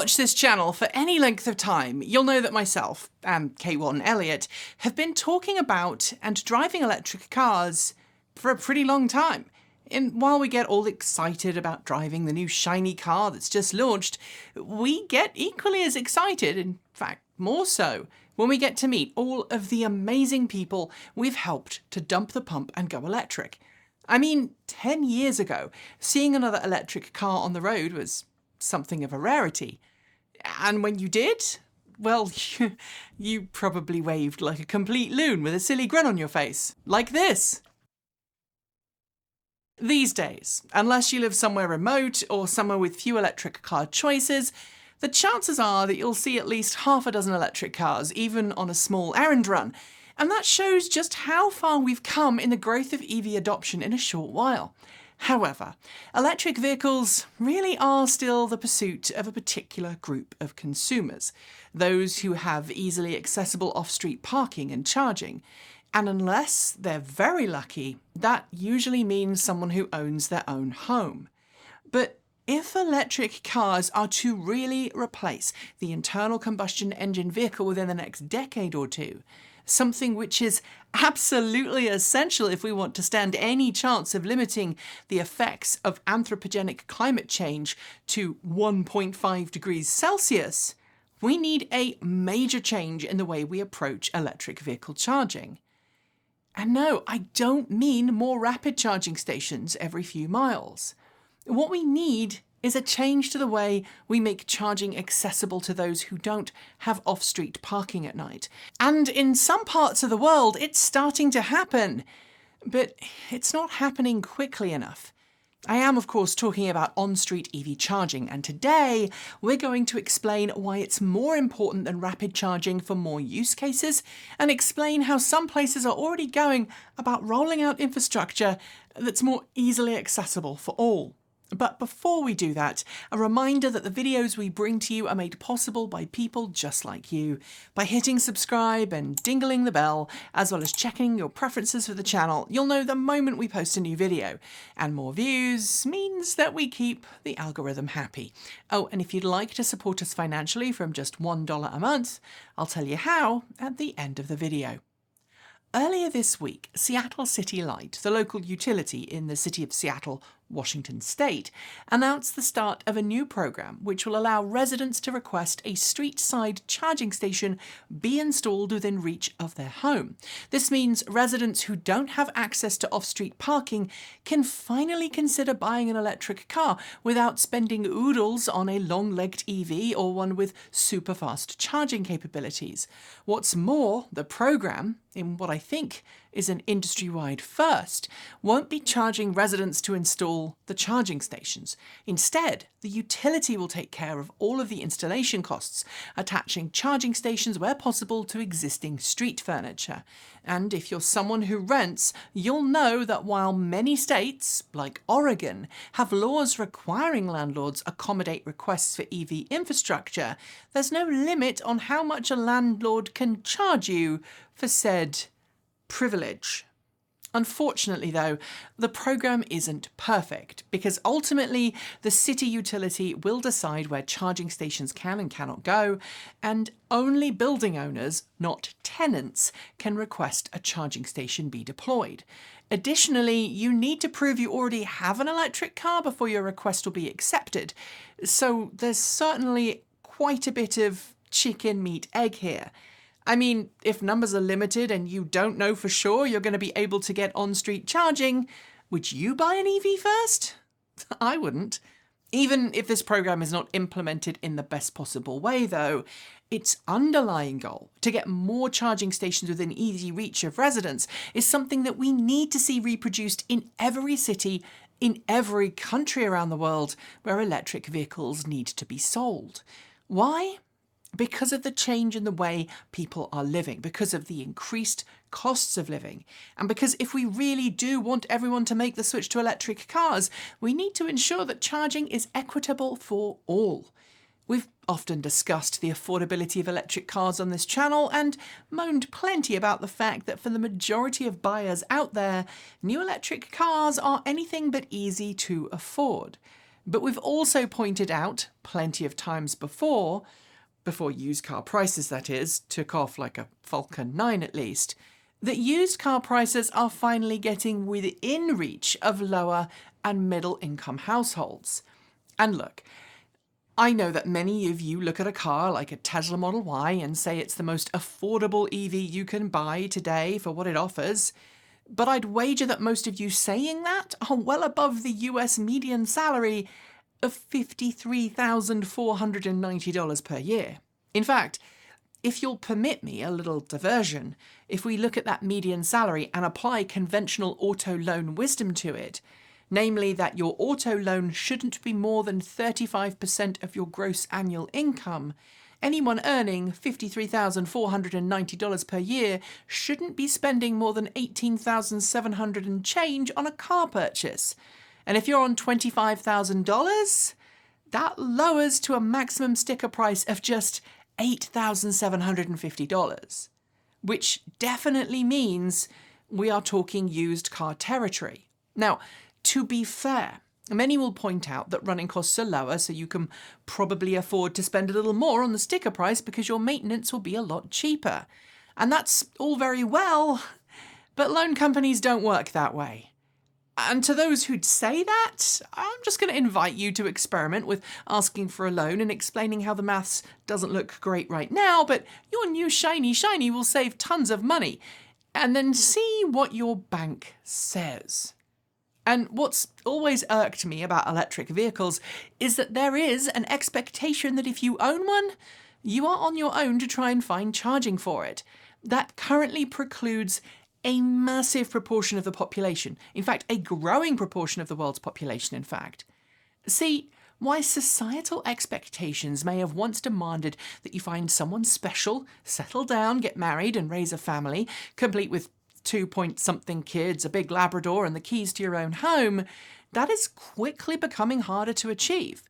watched this channel for any length of time, you'll know that myself and K1 Elliot have been talking about and driving electric cars for a pretty long time. And while we get all excited about driving the new shiny car that's just launched, we get equally as excited, in fact more so, when we get to meet all of the amazing people we've helped to dump the pump and go electric. I mean, 10 years ago, seeing another electric car on the road was something of a rarity. And when you did, well, you probably waved like a complete loon with a silly grin on your face. Like this. These days, unless you live somewhere remote or somewhere with few electric car choices, the chances are that you'll see at least half a dozen electric cars, even on a small errand run. And that shows just how far we've come in the growth of EV adoption in a short while. However, electric vehicles really are still the pursuit of a particular group of consumers, those who have easily accessible off-street parking and charging. And unless they're very lucky, that usually means someone who owns their own home. But if electric cars are to really replace the internal combustion engine vehicle within the next decade or two, something which is absolutely essential if we want to stand any chance of limiting the effects of anthropogenic climate change to 1.5 degrees Celsius, we need a major change in the way we approach electric vehicle charging. And no, I don't mean more rapid charging stations every few miles. What we need is a change to the way we make charging accessible to those who don't have off-street parking at night. And in some parts of the world, it's starting to happen. But it's not happening quickly enough. I am, of course, talking about on-street EV charging, and today we're going to explain why it's more important than rapid charging for more use cases, and explain how some places are already going about rolling out infrastructure that's more easily accessible for all. But before we do that, a reminder that the videos we bring to you are made possible by people just like you. By hitting subscribe and dingling the bell, as well as checking your preferences for the channel, you'll know the moment we post a new video. And more views means that we keep the algorithm happy. Oh, and if you'd like to support us financially from just $1 a month, I'll tell you how at the end of the video. Earlier this week, Seattle City Light, the local utility in the city of Seattle, Washington State, announced the start of a new program which will allow residents to request a street-side charging station be installed within reach of their home. This means residents who don't have access to off-street parking can finally consider buying an electric car without spending oodles on a long-legged EV or one with super-fast charging capabilities. What's more, the program, in what I think is an industry-wide first, won't be charging residents to install the charging stations. Instead, the utility will take care of all of the installation costs, attaching charging stations where possible to existing street furniture. And if you're someone who rents, you'll know that while many states, like Oregon, have laws requiring landlords accommodate requests for EV infrastructure, there's no limit on how much a landlord can charge you for said privilege. Unfortunately, though, the program isn't perfect because ultimately the city utility will decide where charging stations can and cannot go, and only building owners, not tenants, can request a charging station be deployed. Additionally, you need to prove you already have an electric car before your request will be accepted, so there's certainly quite a bit of chicken, meat, egg here. I mean, if numbers are limited and you don't know for sure you're going to be able to get on-street charging, would you buy an EV first? I wouldn't. Even if this program is not implemented in the best possible way, though, its underlying goal, to get more charging stations within easy reach of residents, is something that we need to see reproduced in every city, in every country around the world where electric vehicles need to be sold. Why? Because of the change in the way people are living, because of the increased costs of living, and because if we really do want everyone to make the switch to electric cars, we need to ensure that charging is equitable for all. We've often discussed the affordability of electric cars on this channel and moaned plenty about the fact that for the majority of buyers out there, new electric cars are anything but easy to afford. But we've also pointed out plenty of times before used car prices, that is, took off like a Falcon 9 at least, that used car prices are finally getting within reach of lower and middle income households. And look, I know that many of you look at a car like a Tesla Model Y and say it's the most affordable EV you can buy today for what it offers, but I'd wager that most of you saying that are well above the US median salary of $53,490 per year. In fact, if you'll permit me a little diversion, if we look at that median salary and apply conventional auto loan wisdom to it, namely that your auto loan shouldn't be more than 35% of your gross annual income, anyone earning $53,490 per year shouldn't be spending more than $18,700 and change on a car purchase. And if you're on $25,000, that lowers to a maximum sticker price of just $8,750, which definitely means we are talking used car territory. Now, to be fair, many will point out that running costs are lower, so you can probably afford to spend a little more on the sticker price because your maintenance will be a lot cheaper. And that's all very well, but loan companies don't work that way. And to those who'd say that, I'm just going to invite you to experiment with asking for a loan and explaining how the maths doesn't look great right now, but your new shiny will save tons of money. And then see what your bank says. And what's always irked me about electric vehicles is that there is an expectation that if you own one, you are on your own to try and find charging for it. That currently precludes a massive proportion of the population. In fact, a growing proportion of the world's population, in fact. See, why societal expectations may have once demanded that you find someone special, settle down, get married and raise a family, complete with 2-point-something kids, a big Labrador and the keys to your own home, that is quickly becoming harder to achieve.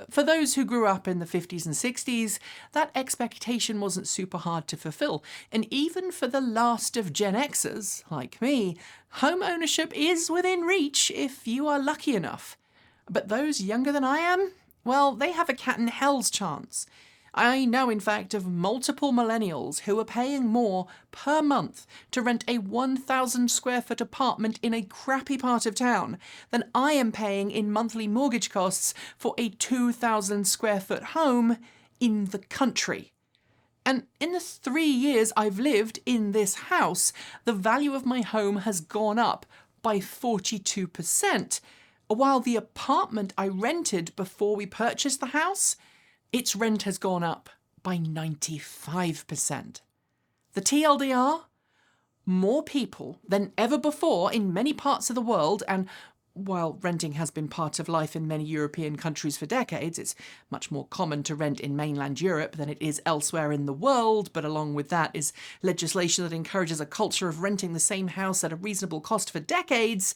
For those who grew up in the 50s and 60s, that expectation wasn't super hard to fulfill. And even for the last of Gen Xers, like me, home ownership is within reach if you are lucky enough. But those younger than I am, well, they have a cat in hell's chance. I know, in fact, of multiple millennials who are paying more per month to rent a 1,000 square foot apartment in a crappy part of town than I am paying in monthly mortgage costs for a 2,000 square foot home in the country. And in the 3 years I've lived in this house, the value of my home has gone up by 42%, while the apartment I rented before we purchased the house, its rent has gone up by 95%. The TLDR? More people than ever before in many parts of the world, and while renting has been part of life in many European countries for decades, it's much more common to rent in mainland Europe than it is elsewhere in the world, but along with that is legislation that encourages a culture of renting the same house at a reasonable cost for decades.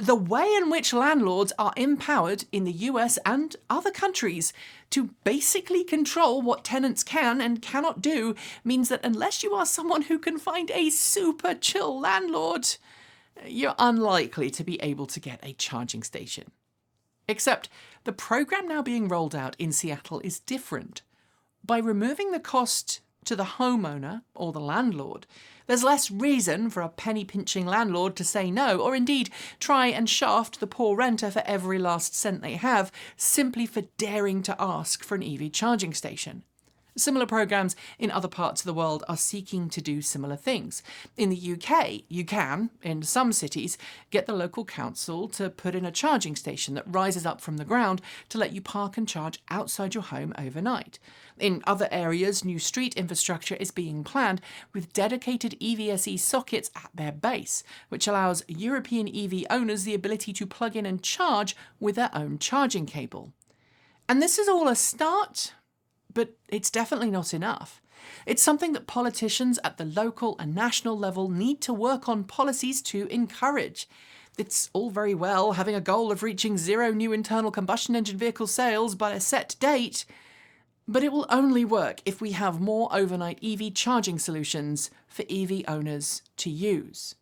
The way in which landlords are empowered in the US and other countries to basically control what tenants can and cannot do means that unless you are someone who can find a super chill landlord, you're unlikely to be able to get a charging station. Except the program now being rolled out in Seattle is different. By removing the cost to the homeowner or the landlord, there's less reason for a penny-pinching landlord to say no, or indeed try and shaft the poor renter for every last cent they have, simply for daring to ask for an EV charging station. Similar programs in other parts of the world are seeking to do similar things. In the UK, you can, in some cities, get the local council to put in a charging station that rises up from the ground to let you park and charge outside your home overnight. In other areas, new street infrastructure is being planned with dedicated EVSE sockets at their base, which allows European EV owners the ability to plug in and charge with their own charging cable. And this is all a start, but it's definitely not enough. It's something that politicians at the local and national level need to work on policies to encourage. It's all very well having a goal of reaching zero new internal combustion engine vehicle sales by a set date, but it will only work if we have more overnight EV charging solutions for EV owners to use.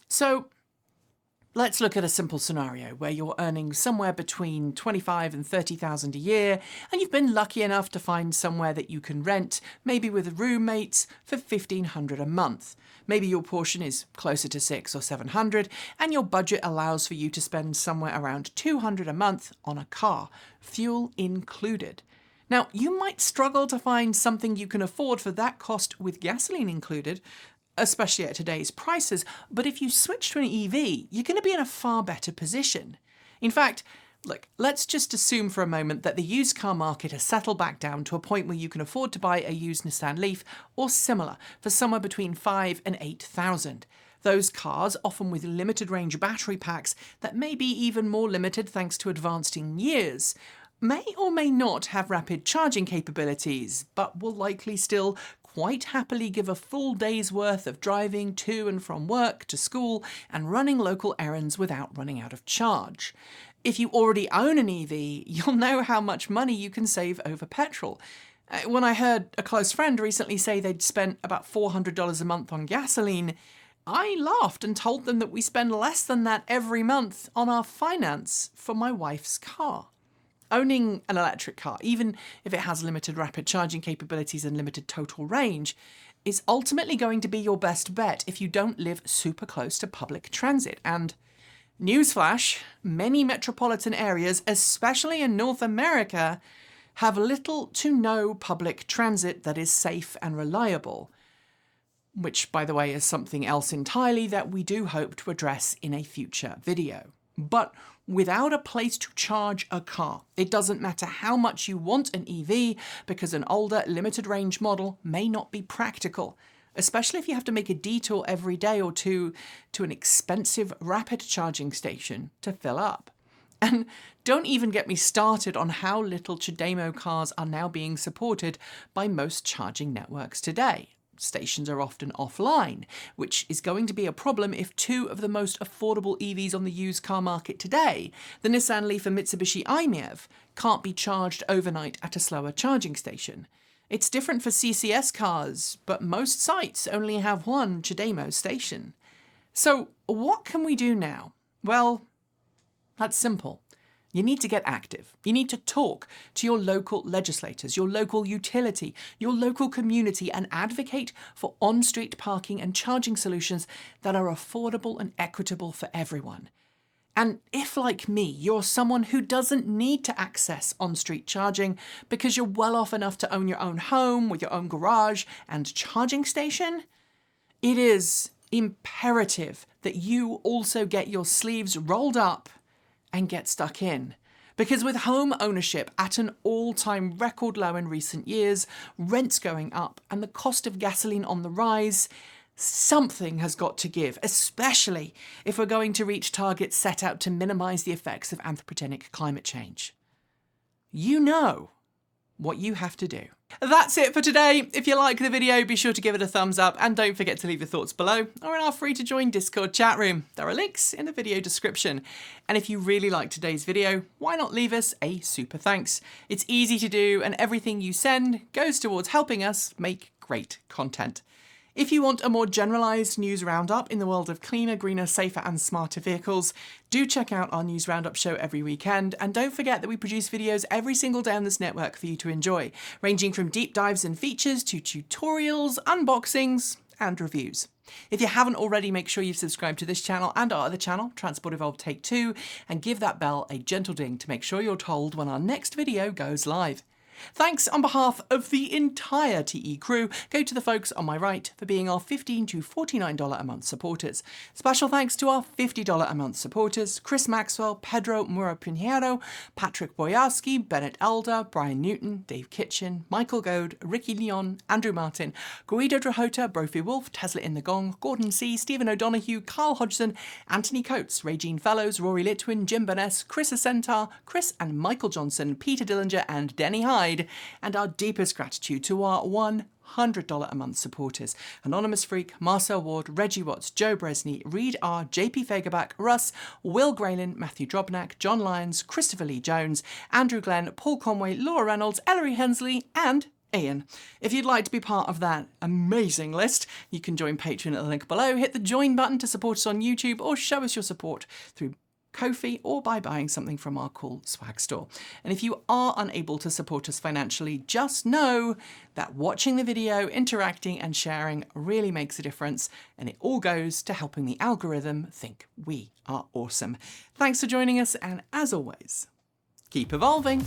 So Let's look at a simple scenario where you're earning somewhere between 25 and 30,000 a year, and you've been lucky enough to find somewhere that you can rent, maybe with roommates, for 1,500 a month. Maybe your portion is closer to 600 or 700, and your budget allows for you to spend somewhere around 200 a month on a car, fuel included. Now, you might struggle to find something you can afford for that cost with gasoline included, especially at today's prices, but if you switch to an EV, you're going to be in a far better position. In fact, look, let's just assume for a moment that the used car market has settled back down to a point where you can afford to buy a used Nissan Leaf or similar for somewhere between 5,000 and 8,000. Those cars, often with limited range battery packs that may be even more limited thanks to advancing years, may or may not have rapid charging capabilities, but will likely still quite happily give a full day's worth of driving to and from work to school and running local errands without running out of charge. If you already own an EV, you'll know how much money you can save over petrol. When I heard a close friend recently say they'd spent about $400 a month on gasoline, I laughed and told them that we spend less than that every month on our finance for my wife's car. Owning an electric car, even if it has limited rapid charging capabilities and limited total range, is ultimately going to be your best bet if you don't live super close to public transit. And newsflash, many metropolitan areas, especially in North America, have little to no public transit that is safe and reliable. Which, by the way, is something else entirely that we do hope to address in a future video. But without a place to charge a car, it doesn't matter how much you want an EV, because an older, limited range model may not be practical, especially if you have to make a detour every day or two to an expensive rapid charging station to fill up. And don't even get me started on how little CHAdeMO cars are now being supported by most charging networks today. Stations are often offline, which is going to be a problem if two of the most affordable EVs on the used car market today, the Nissan Leaf and Mitsubishi i-MiEV, can't be charged overnight at a slower charging station. It's different for CCS cars, but most sites only have one CHAdeMO station. So what can we do now? Well, that's simple. You need to get active. You need to talk to your local legislators, your local utility, your local community, and advocate for on-street parking and charging solutions that are affordable and equitable for everyone. And if, like me, you're someone who doesn't need to access on-street charging because you're well off enough to own your own home with your own garage and charging station, it is imperative that you also get your sleeves rolled up and get stuck in. Because with home ownership at an all-time record low in recent years, rents going up, and the cost of gasoline on the rise, something has got to give, especially if we're going to reach targets set out to minimise the effects of anthropogenic climate change. You know what you have to do. That's it for today. If you like the video, be sure to give it a thumbs up, and don't forget to leave your thoughts below or in our free to join Discord chat room. There are links in the video description. And if you really liked today's video, why not leave us a super thanks? It's easy to do, and everything you send goes towards helping us make great content. If you want a more generalised news roundup in the world of cleaner, greener, safer and smarter vehicles, do check out our news roundup show every weekend, and don't forget that we produce videos every single day on this network for you to enjoy, ranging from deep dives and features to tutorials, unboxings and reviews. If you haven't already, make sure you've subscribed to this channel and our other channel, Transport Evolved Take 2, and give that bell a gentle ding to make sure you're told when our next video goes live. Thanks on behalf of the entire TE crew go to the folks on my right for being our $15 to $49 a month supporters. Special thanks to our $50 a month supporters: Chris Maxwell, Pedro Mura Pinheiro, Patrick Boyarski, Bennett Elder, Brian Newton, Dave Kitchen, Michael Goad, Ricky Leon, Andrew Martin, Guido Drahota, Brophy Wolf, Tesla in the Gong, Gordon C, Stephen O'Donoghue, Carl Hodgson, Anthony Coates, Regine Fellows, Rory Litwin, Jim Burness, Chris Asentar, Chris and Michael Johnson, Peter Dillinger and Denny Hyde. And our deepest gratitude to our $100 a month supporters: Anonymous Freak, Marcel Ward, Reggie Watts, Joe Bresney, Reed R, JP Fagerback, Russ, Will Graylin, Matthew Drobnak, John Lyons, Christopher Lee Jones, Andrew Glenn, Paul Conway, Laura Reynolds, Ellery Hensley and Ian. If you'd like to be part of that amazing list, you can join Patreon at the link below, hit the join button to support us on YouTube, or show us your support through Ko-fi or by buying something from our cool swag store. And if you are unable to support us financially, just know that watching the video, interacting and sharing really makes a difference, and it all goes to helping the algorithm think we are awesome. Thanks for joining us, and as always, keep evolving.